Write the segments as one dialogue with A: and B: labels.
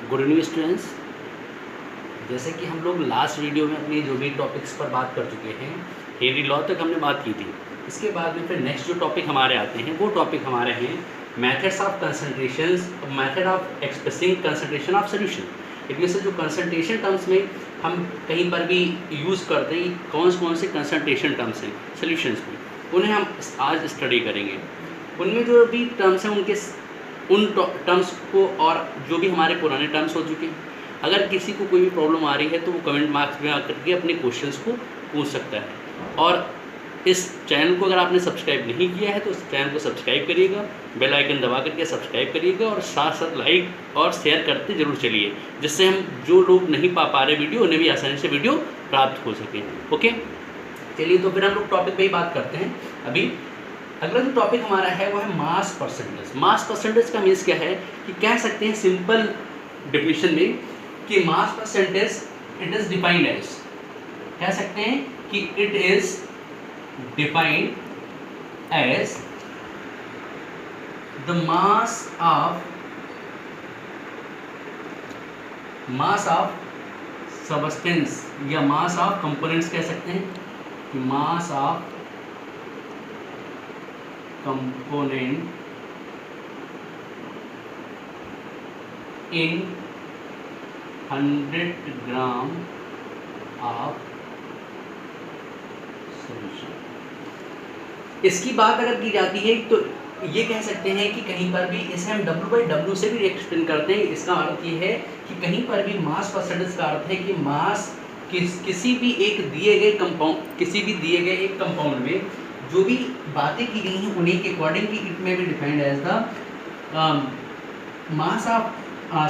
A: Good evening students. जैसे कि हम लोग लास्ट वीडियो में अपनी जो भी टॉपिक्स पर बात कर चुके हैं, हेनरी लॉ तक हमने बात की थी। इसके बाद में फिर नेक्स्ट जो टॉपिक हमारे आते हैं वो टॉपिक हमारे हैं methods of concentration, method of expressing concentration of solution. इनमें से जो कंसंट्रेशन टर्म्स में हम कहीं पर भी यूज़ करते हैं, कौन से कंसंट्रेशन टर्म्स हैं सोल्यूशंस में, उन्हें हम आज स्टडी करेंगे। उनमें जो भी टर्म्स हैं उन टर्म्स को, और जो भी हमारे पुराने टर्म्स हो चुके हैं, अगर किसी को कोई भी प्रॉब्लम आ रही है तो वो कमेंट मार्क्स में आकर के अपने क्वेश्चंस को पूछ सकता है। और इस चैनल को अगर आपने सब्सक्राइब नहीं किया है तो इस चैनल को सब्सक्राइब करिएगा, बेल आइकन दबा करके सब्सक्राइब करिएगा और साथ साथ लाइक और शेयर करते जरूर चलिए, जिससे हम जो लोग नहीं पा रहे वीडियो उन्हें भी आसानी से वीडियो प्राप्त हो सके। ओके, चलिए तो फिर हम लोग टॉपिक पे ही बात करते हैं। अभी अगला जो टॉपिक हमारा है वो है मास परसेंटेज। मास परसेंटेज का मीन्स क्या है कि कह सकते हैं सिंपल डेफिनेशन में कि mass percentage it is defined as, कह सकते हैं कि it is defined as the mass of substance या मास ऑफ कंपोनेंट्स कह सकते हैं कि mass of component in 100 gram of solution. इसकी बात अगर की जाती है तो ये कह सकते हैं कि कहीं पर भी इसे हम W/W से भी एक्सप्लेन करते हैं। इसका अर्थ ये है कि कहीं पर भी मास परसेंटेज का अर्थ है कि मास किसी भी दिए गए कंपाउंड में जो भी बातें की गई हैं उन्हीं के अकॉर्डिंग की इट में भी defined as the mass of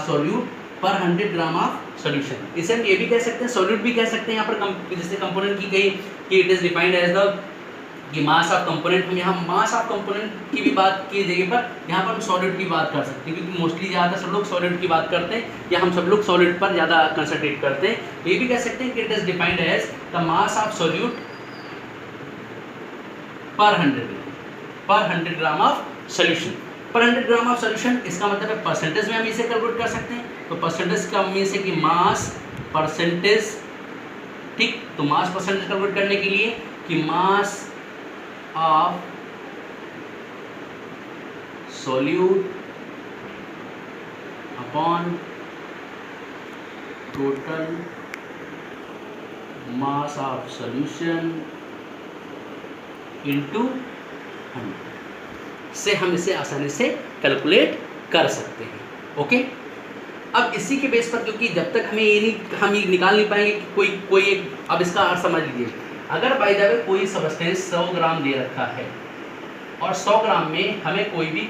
A: solute per 100 gram of solution. इसे हम ये भी कह सकते हैं, सॉल्यूट भी कह सकते हैं। यहाँ पर जैसे कंपोनेंट की गई कि it is defined as the कि मास ऑफ कंपोनेंट, हम यहाँ मास ऑफ कंपोनेंट की भी बात की जगह पर यहाँ पर हम सॉलिड की बात कर सकते हैं, क्योंकि मोस्टली ज़्यादा सब लोग सॉलिड की बात करते हैं या हम सब लोग सॉलिड पर ज़्यादा कंसंट्रेट करते हैं। ये भी कह सकते हैं कि it is defined as the mass of solute per 100 gram of solution. Per 100 gram of solution, इसका मतलब है परसेंटेज में हम इसे कैलकुलेट कर सकते हैं। तो परसेंटेज का मीन है कि मास परसेंटेज, ठीक। तो मास परसेंटेज कैलकुलेट करने के लिए कि mass of solute upon total mass of solution into 100 से हम इसे आसानी से कैलकुलेट कर सकते हैं। ओके, अब इसी के बेस पर, क्योंकि जब तक हम ये निकाल नहीं पाएंगे कि कोई एक, अब इसका अर्थ समझ लीजिए, अगर बाय द वे कोई सबस्टेंस 100 ग्राम दे रखा है और 100 ग्राम में हमें कोई भी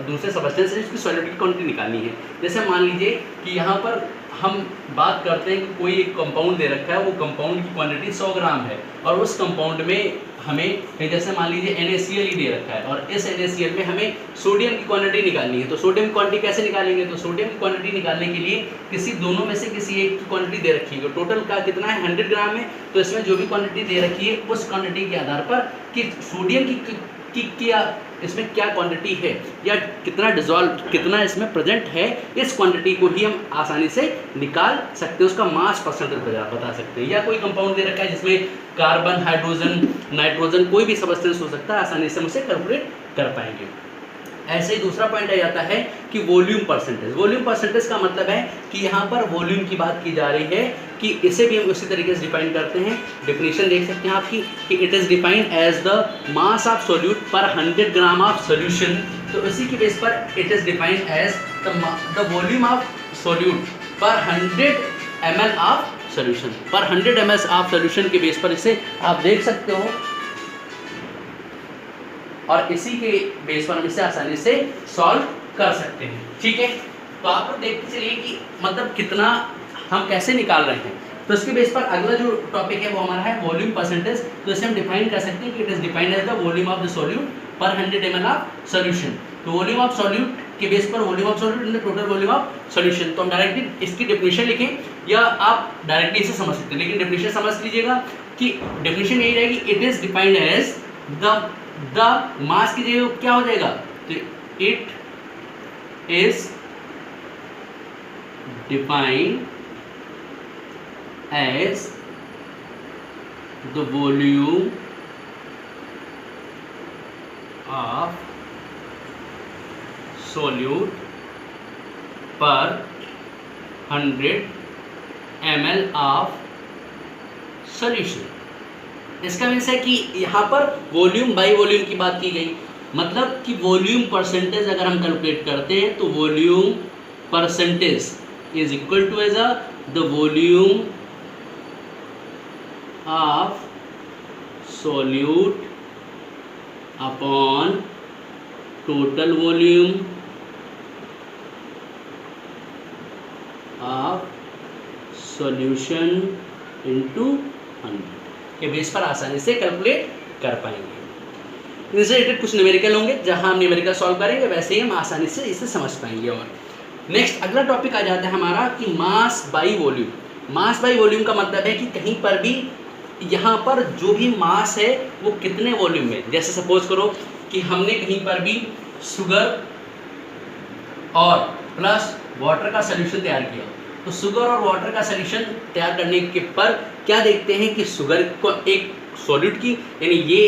A: दूसरे सबस्टेंस से इसकी सॉलिड की क्वांटिटी निकालनी है। जैसे मान लीजिए कि यहाँ पर हम बात करते हैं कि कोई एक कंपाउंड दे रखा है, वो कंपाउंड की क्वांटिटी 100 ग्राम है और उस कंपाउंड में हमें, जैसे मान लीजिए NaCl ही दे रखा है और इस NaCl में हमें सोडियम की क्वांटिटी निकालनी है। तो सोडियम की क्वांटिटी कैसे निकालेंगे? तो सोडियम की क्वांटिटी निकालने के लिए दोनों में से किसी एक की क्वांटिटी दे रखी है। तो टोटल का कितना है? 100 ग्राम है। तो इसमें जो भी क्वांटिटी दे रखी है उस क्वांटिटी के आधार पर कि सोडियम की क्या इसमें क्या क्वांटिटी है या कितना इसमें प्रेजेंट है, इस क्वांटिटी को ही हम आसानी से निकाल सकते हैं, उसका मास परसेंटेज बता सकते हैं। या कोई कंपाउंड दे रखा है जिसमें कार्बन, हाइड्रोजन, नाइट्रोजन, कोई भी सबस्टेंस हो सकता है, आसानी से हम उसे कैलकुलेट कर पाएंगे। ऐसे ही दूसरा पॉइंट आ जाता है कि वॉल्यूम परसेंटेज। वॉल्यूम परसेंटेज का मतलब है कि यहाँ पर वॉल्यूम की बात की जा रही है कि इसे भी हम उसी तरीके से डिफाइन करते हैं। डेफिनेशन देख सकते हैं आपकी कि it is defined as the mass of solute per 100 gram of solution. तो इसी की बेस पर it is defined as the volume of solute per 100 ml of solution. Per 100 ml of solution के बेस पर इसे आप देख सकते हो और इसी के बेस पर हम इसे आसानी से सॉल्व कर सकते हैं। ठीक है, तो आप लोग देखते चलिए कि मतलब कितना हम कैसे निकाल रहे हैं। तो इसके बेस पर अगला जो टॉपिक है वो हमारा है वॉल्यूम परसेंटेज। तो इसे हम डिफाइन कर सकते हैं कि it is defined as the volume of the solute per 100 ml of solution. तो वॉल्यूम ऑफ सोल्यूट के बेस पर volume of solute in the total volume of solution. तो हम डायरेक्टली इसकी डेफिनेशन लिखें या आप डायरेक्टली इसे समझ सकते हैं, लेकिन डेफिनेशन समझ लीजिएगा कि डेफिनेशन यही रहेगी, it is defined as the mass की जगह क्या हो जाएगा, तो इट इज defined as the volume of solute per 100 ml of solution। इसका मीन्स है कि यहाँ पर वॉल्यूम बाई वॉल्यूम की बात की गई, मतलब कि वॉल्यूम परसेंटेज अगर हम कैलकुलेट करते हैं तो volume percentage is equal to as the volume of solute upon total volume of solution into 100 के बेस पर आसानी से कैलकुलेट कर पाएंगे। इनसे रिलेटेड कुछ न्यूमेरिकल होंगे, जहां हम न्यूमेरिकल सॉल्व करेंगे वैसे ही हम आसानी से इसे समझ पाएंगे। और नेक्स्ट अगला टॉपिक आ जाता है हमारा कि मास by volume. Mass by volume का मतलब है कि कहीं पर भी यहाँ पर जो भी मास है वो कितने वॉल्यूम में, जैसे सपोज करो कि हमने कहीं पर भी शुगर और प्लस वाटर का सॉल्यूशन तैयार किया, तो शुगर और वाटर का सॉल्यूशन तैयार करने के पर क्या देखते हैं कि शुगर को एक सॉल्यूट की, यानी ये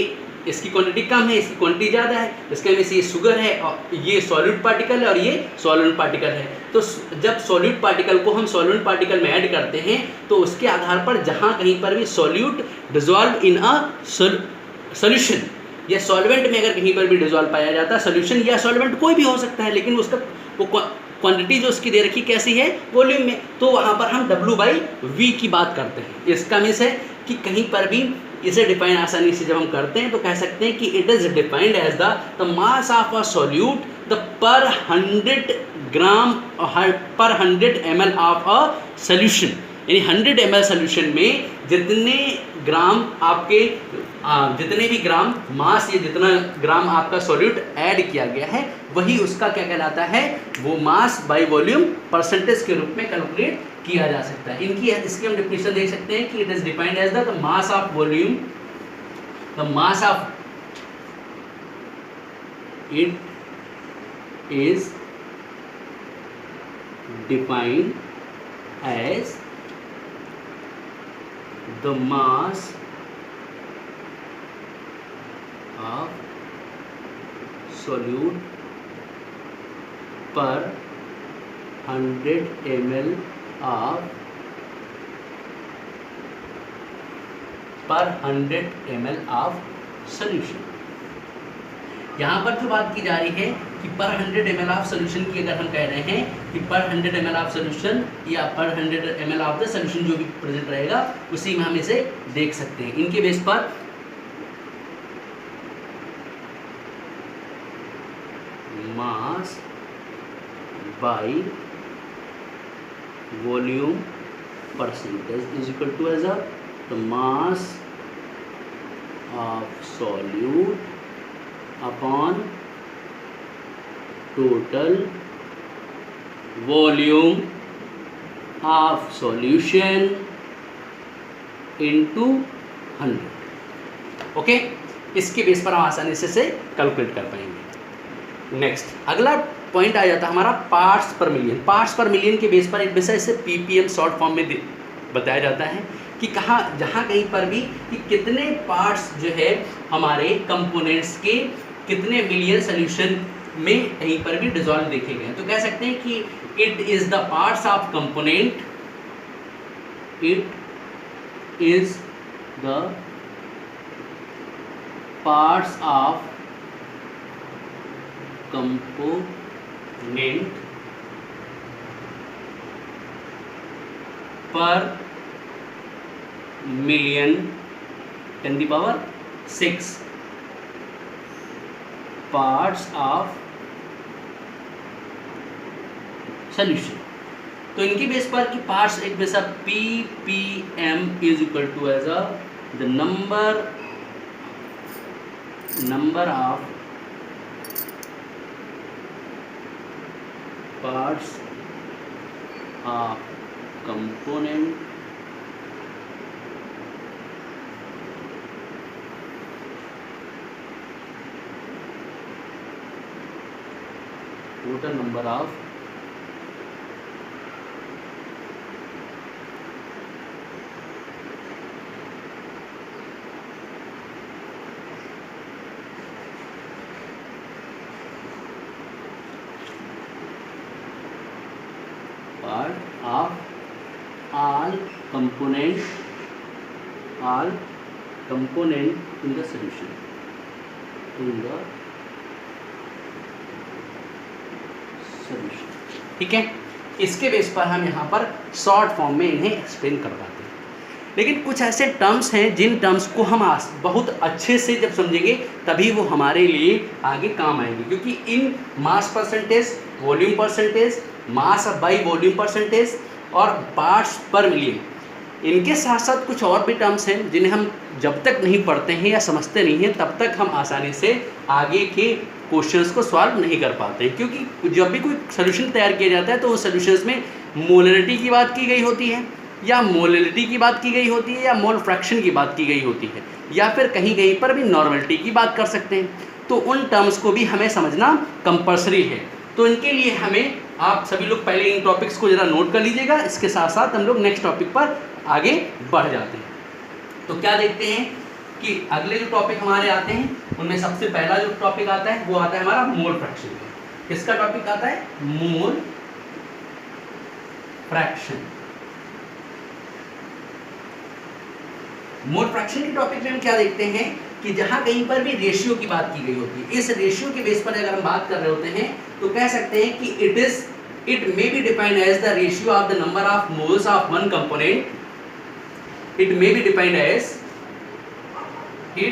A: इसकी क्वांटिटी कम है, इसकी क्वांटिटी ज़्यादा है, इसके में से ये शुगर है और ये सॉल्यूट पार्टिकल है और ये सॉल्वेंट पार्टिकल है। तो जब सॉल्यूट पार्टिकल को हम सॉल्वेंट पार्टिकल में ऐड करते हैं तो उसके आधार पर जहाँ कहीं पर भी solute dissolve in a solution या सॉल्वेंट में अगर कहीं पर भी डिजॉल्व पाया जाता है, सॉल्यूशन या सॉल्वेंट कोई भी हो सकता है, लेकिन उसका वो क्वांटिटी जो उसकी दे रखी कैसी है, वॉल्यूम में, तो वहाँ पर हम W/V की बात करते हैं। इसका मीन्स है कि कहीं पर भी इसे डिफाइन आसानी से जब हम करते हैं तो कह सकते हैं कि it is defined as the mass of a solute the per 100 ग्राम पर 100 ml ऑफ अ सॉल्यूशन, यानी 100 ml सॉल्यूशन में जितने ग्राम आपके जितने भी ग्राम मास या जितना ग्राम आपका सॉल्यूट ऐड किया गया है वही उसका क्या कहलाता है, वो मास बाय वॉल्यूम परसेंटेज के रूप में कैलकुलेट किया जा सकता है। इसकी हम डेफिनेशन देख सकते हैं कि it is defined as the mass of volume, the mass of it is defined as the mass of solute per 100 ml of solution। यहाँ पर जो बात की जा रही है कि पर 100 ml ऑफ सोल्यूशन की अगर हम कह रहे हैं कि पर 100 ml ऑफ सोल्यूशन या पर 100 ml ऑफ द सोल्यूशन जो भी प्रेजेंट रहेगा उसी में हम इसे देख सकते हैं। इनके बेस पर mass by volume percentage is equal to as the mass of solute upon total volume of solution into 100। Okay, इसके बेस पर हम आसानी से कैलकुलेट कर पाएंगे। नेक्स्ट अगला पॉइंट आ जाता है हमारा parts per million. Parts per million के बेस पर एक विषय इसे पीपीएम शॉर्ट फॉर्म में बताया जाता है कि जहाँ कहीं पर भी कि कितने पार्ट्स जो है हमारे कंपोनेंट्स के कितने मिलियन सोल्यूशन में कहीं पर भी डिसॉल्व देखे गए, तो कह सकते हैं कि it is the parts of component, it is the parts of component per million 10⁶ parts of solution. तो इनके बेस पर कि पार्ट्स एक base PPM is equal to as the number of parts of component total number of part of all component in the solution, ठीक है। इसके base पर हम यहाँ पर शॉर्ट फॉर्म में इन्हें एक्सप्लेन करवाते हैं। लेकिन कुछ ऐसे टर्म्स हैं जिन टर्म्स को हम बहुत अच्छे से जब समझेंगे तभी वो हमारे लिए आगे काम आएंगे, क्योंकि इन mass percentage, volume percentage, mass by volume percentage और पार्ट्स पर मिलियन, इनके साथ साथ कुछ और भी टर्म्स हैं जिन्हें हम जब तक नहीं पढ़ते हैं या समझते नहीं हैं तब तक हम आसानी से आगे के क्वेश्चंस को सॉल्व नहीं कर पाते हैं। क्योंकि जब भी कोई सोल्यूशन तैयार किया जाता है तो उस सोल्यूशंस में मोलरिटी की बात की गई होती है, या मोलरिटी की बात की गई होती है, या मोल फ्रैक्शन की बात की गई होती है, या फिर कहीं कहीं पर भी नॉर्मलिटी की बात कर सकते हैं। तो उन टर्म्स को भी हमें समझना कंपल्सरी है। तो इनके लिए हमें, आप सभी लोग पहले इन टॉपिक्स को ज़रा नोट कर लीजिएगा, इसके साथ साथ हम लोग नेक्स्ट टॉपिक पर आगे बढ़ जाते हैं। तो क्या देखते हैं कि अगले जो टॉपिक हमारे आते हैं उनमें सबसे पहला जो टॉपिक आता है वो आता है हमारा मोल फ्रैक्शन। किसका टॉपिक आता है? Mole fraction. मोल फ्रैक्शन के टॉपिक में हम क्या देखते हैं कि जहां कहीं पर भी रेशियो की बात की गई होती है, इस रेशियो के बेस पर अगर हम बात कर रहे होते हैं तो कह सकते हैं कि it may be defined as the ratio of the number of moles of one component. It may be defined as the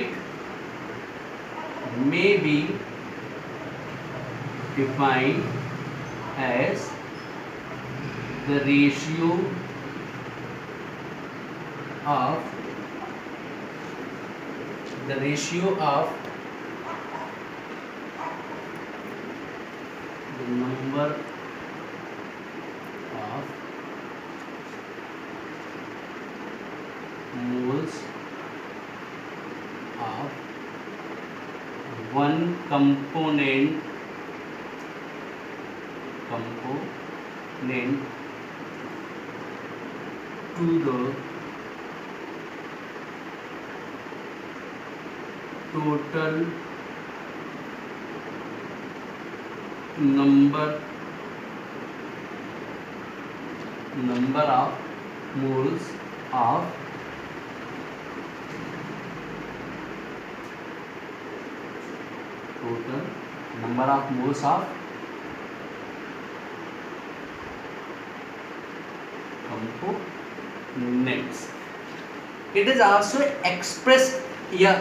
A: ratio of the number of moles of one component to the total number of moles of components. It is also expressed, या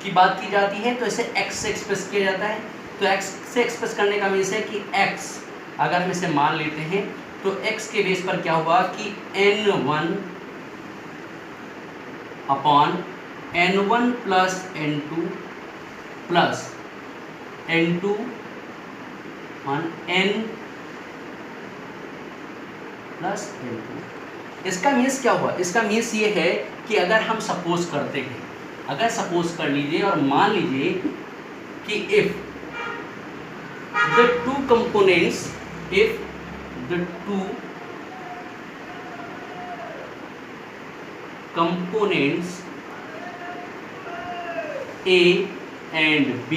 A: की बात की जाती है तो इसे x से express किया जाता है। तो x से एक्सप्रेस करने का मीन्स है कि x अगर हम इसे मान लेते हैं तो x के बेस पर क्या हुआ कि n1 upon n1 plus n2 plus n2 on n plus n2। इसका मीन्स क्या हुआ? इसका मीन्स ये है कि अगर हम सपोज करते हैं, अगर सपोज कर लीजिए और मान लीजिए कि if the two components A and B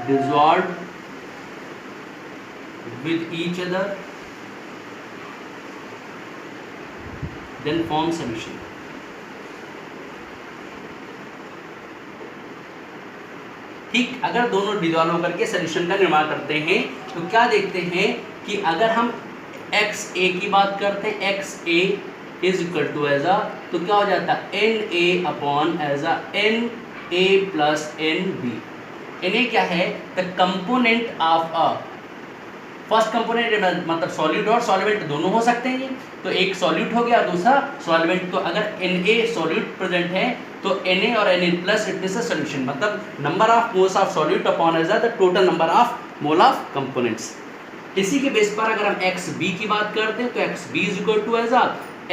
A: dissolved with each other, then form solution. ठीक, अगर दोनों डिसॉल्व होकर के सॉल्यूशन का निर्माण करते हैं तो क्या देखते हैं कि अगर हम XA की बात करते हैं, XA is equal to as a, तो क्या हो जाता है NA upon as a NA plus NB। NA क्या है? The component of a, first component मतलब सॉल्यूट और सॉल्वेंट दोनों हो सकते हैं। तो एक सॉल्यूट हो गया, दूसरा सॉल्वेंट। तो अगर Na सॉल्यूट प्रेजेंट है तो Na और Na plus it is a solution, मतलब number of moles of solute upon as the total number of mole of components. इसी के बेस पर अगर हम XB की बात करते हैं तो XB is equal to as a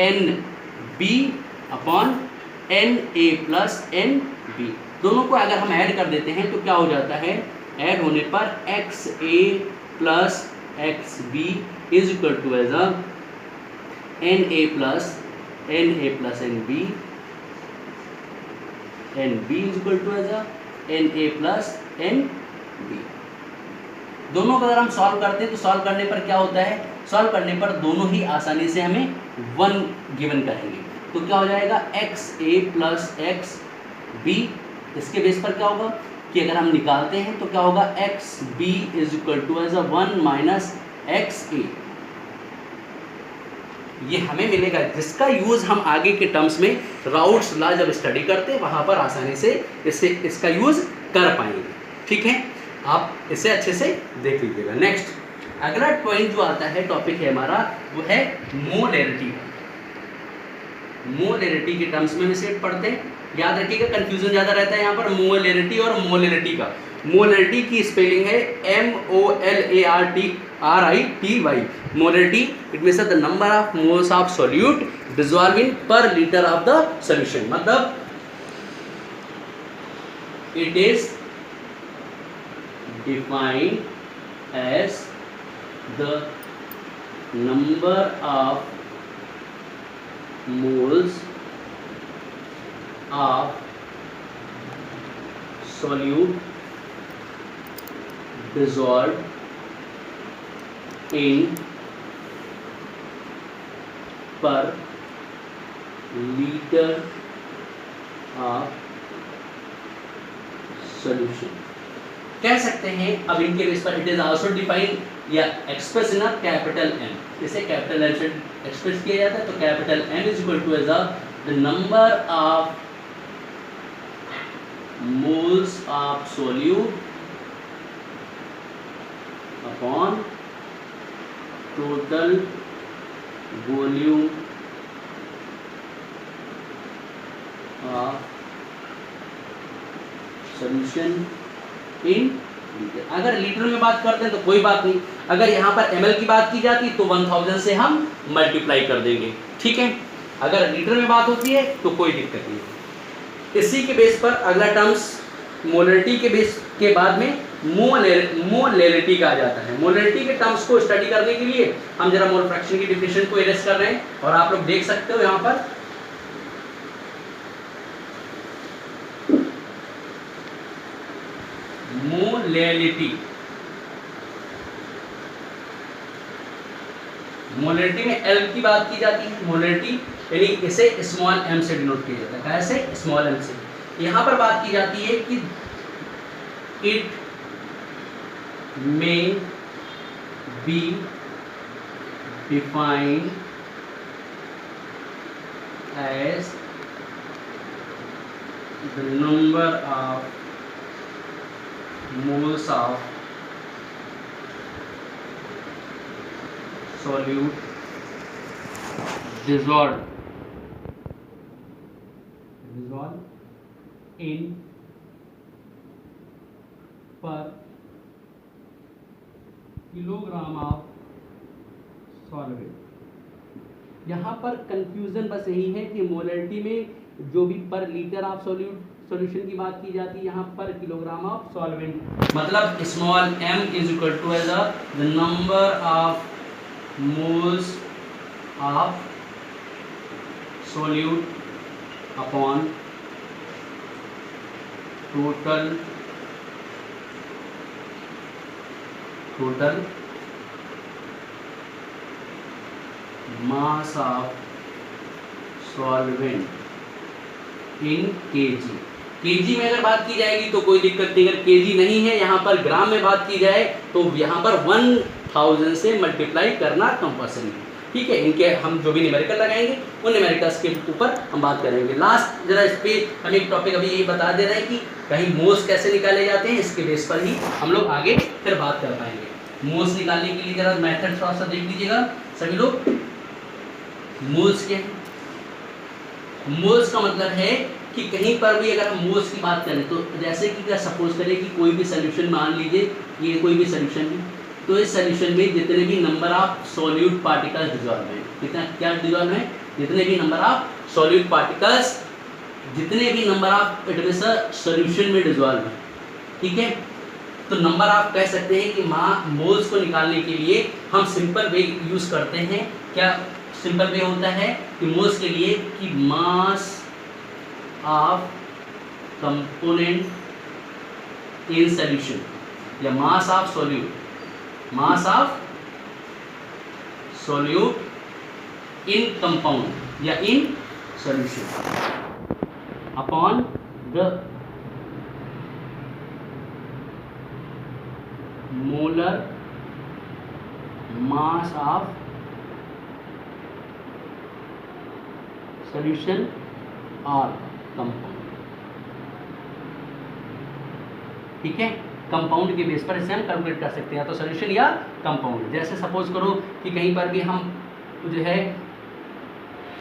A: NB upon Na plus NB। दोनों को अगर हम ऐड कर देते हैं तो क्या हो जाता है? ऐड होने पर XA plus XB is equal to as a NA plus NB, NB is equal to as a NA plus NB। दोनों का अगर हम सॉल्व करते हैं तो सॉल्व करने पर क्या होता है, सॉल्व करने पर दोनों ही आसानी से हमें 1 गिवन करेंगे। तो क्या हो जाएगा XA प्लस XB, इसके बेस पर क्या होगा कि अगर हम निकालते हैं तो क्या होगा XB is equal to as 1 minus XA, ये हमें मिलेगा, जिसका यूज़ हम आगे के टर्म्स में राउट्स लॉ जब स्टडी करते हैं वहाँ पर आसानी से इसका यूज़ कर पाएंगे। ठीक है, आप इसे अच्छे से देख लीजिएगा। नेक्स्ट अगला पॉइंट जो आता है, टॉपिक है हमारा, वो है मोलैरिटी। मोलैरिटी के टर्म्स में इसे पढ़ते हैं, याद रखिएगा कंफ्यूजन ज़्यादा रहता है यहाँ पर मोलैरिटी और मोलैरिटी का। मोलैरिटी की स्पेलिंग है MOLARTY। Molarity it means the number of moles of solute dissolving per litre of the solution, मतलब it is defined as the number of moles of solute dissolved in per liter of solution। कह सकते हैं अब इनके base पर it is also defined या express in capital M, इसे capital M से एक्सप्रेस किया जाता है, तो capital M is equal to as the number of moles of solute upon total volume of solution in litre. अगर litre में बात करते हैं तो कोई बात नहीं, अगर यहाँ पर ml की बात की जाती तो 1000 से हम मल्टीप्लाई कर देंगे। ठीक है, अगर लीटर में बात होती है तो कोई दिक्कत नहीं। इसी के बेस पर अगला टर्म्स मोलैरिटी के बेस के बाद में मोलैरिटी का आ जाता है। मोलैरिटी के टर्म्स को स्टडी करने के लिए हम जरा मोल फ्रैक्शन की डिफिनेशन को इरेज कर रहे हैं, और आप लोग देख सकते हो यहाँ पर मोलैरिटी। मोलैरिटी में L की बात की जाती है, मोलैरिटी यानी इसे स्मॉल m से डिनोट किया जाता है, कैसे स्मॉल m से। यहाँ पर बात की जाती है कि it may be defined as the number of moles of solute dissolved in per kilogram of solvent. यहाँ पर कंफ्यूजन बस यही है कि मोलैरिटी में जो भी पर लीटर ऑफ सॉल्यूशन की बात की जाती है, यहाँ पर किलोग्राम ऑफ सॉल्वेंट, मतलब small m is equal to as the number of moles of solute upon total mass of solvent in kg। KG में अगर बात की जाएगी तो कोई दिक्कत नहीं, अगर केजी नहीं है, यहाँ पर ग्राम में बात की जाए तो यहाँ पर 1000 से मल्टीप्लाई करना कंपल्सरी है। ठीक है, इनके हम जो भी न्यूमेरिकल लगाएंगे उन न्यूमेरिकल्स के ऊपर हम बात करेंगे। लास्ट जरा इस पे हम एक टॉपिक अभी ये बता दे रहे हैं कि कहीं मोल्स कैसे निकाले जाते हैं, इसके बेस पर ही हम लोग आगे फिर बात कर पाएंगे। मोल्स निकालने के लिए जरा मेथड थोड़ा सा देख लीजिएगा सभी लोग। मोल्स क्या है? मोल्स का मतलब है कि कहीं पर भी अगर हम मोल्स की बात करें तो जैसे कि क्या सपोज करें कि कोई भी सोल्यूशन मान लीजिए, ये कोई भी सोल्यूशन है, तो इस सोल्यूशन में जितने भी number of solute particles dissolve हैं, कितना क्या डिसॉल्व है, जितने भी नंबर ऑफ सॉल्यूट पार्टिकल्स, जितने भी number of it means solution में डिसॉल्व है। ठीक है, तो नंबर आप कह सकते हैं कि मोल्स को निकालने के लिए हम सिंपल वे यूज करते हैं। क्या सिंपल वे होता है कि मोल्स के लिए कि mass of component in solution या mass of solute mass of solute in compound या in solution upon the molar mass of solution और कंपाउंड। ठीक है, कंपाउंड के बेस पर इसे हम कैलकुलेट कर सकते हैं, तो सॉल्यूशन या कंपाउंड। जैसे सपोज करो कि कहीं पर भी हम जो है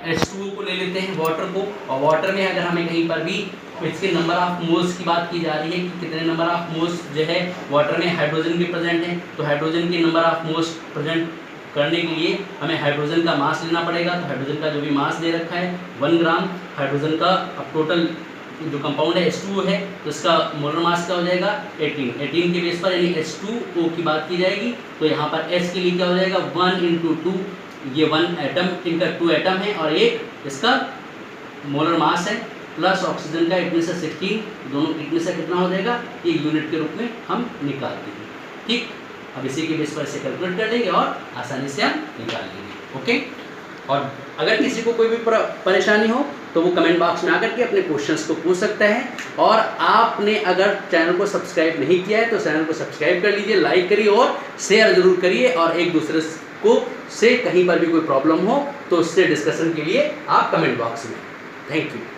A: H2O को ले लेते हैं, वाटर को, और वाटर में अगर हमें कहीं पर भी इसके नंबर ऑफ मोल्स की बात की जा रही है कि कितने नंबर ऑफ मोल्स जो है वाटर में हाइड्रोजन भी प्रेजेंट है, तो हाइड्रोजन के नंबर ऑफ मोल्स प्रेजेंट करने के लिए हमें हाइड्रोजन का मास लेना पड़ेगा। तो हाइड्रोजन का जो भी मास दे रखा है 1 ग्राम हाइड्रोजन का, अब टोटल जो कंपाउंड है H2O है तो इसका मोलर मास क्या हो जाएगा 18 के बेस पर, यानी H2O की बात की जाएगी तो यहाँ पर H के लिए क्या हो जाएगा 1 × 2, ये 1 एटम इनका 2 एटम है और एक इसका मोलर मास है, प्लस ऑक्सीजन का 8 में से 16, दोनों 8 में से कितना हो जाएगा, ये यूनिट के रूप में हम निकालते हैं। ठीक, अब इसी के बेस पर इसे कैलकुलेट कर लेंगे और आसानी से हम निकाल लेंगे। ओके, और अगर किसी को कोई भी परेशानी हो तो वो कमेंट बॉक्स में आकर के अपने क्वेश्चंस को पूछ सकता है। और आपने अगर चैनल को सब्सक्राइब नहीं किया है तो चैनल को सब्सक्राइब कर लीजिए, लाइक करिए और शेयर जरूर करिए, और एक दूसरे को से कहीं पर भी कोई प्रॉब्लम हो तो उससे डिस्कशन के लिए आप कमेंट बॉक्स में। Thank you.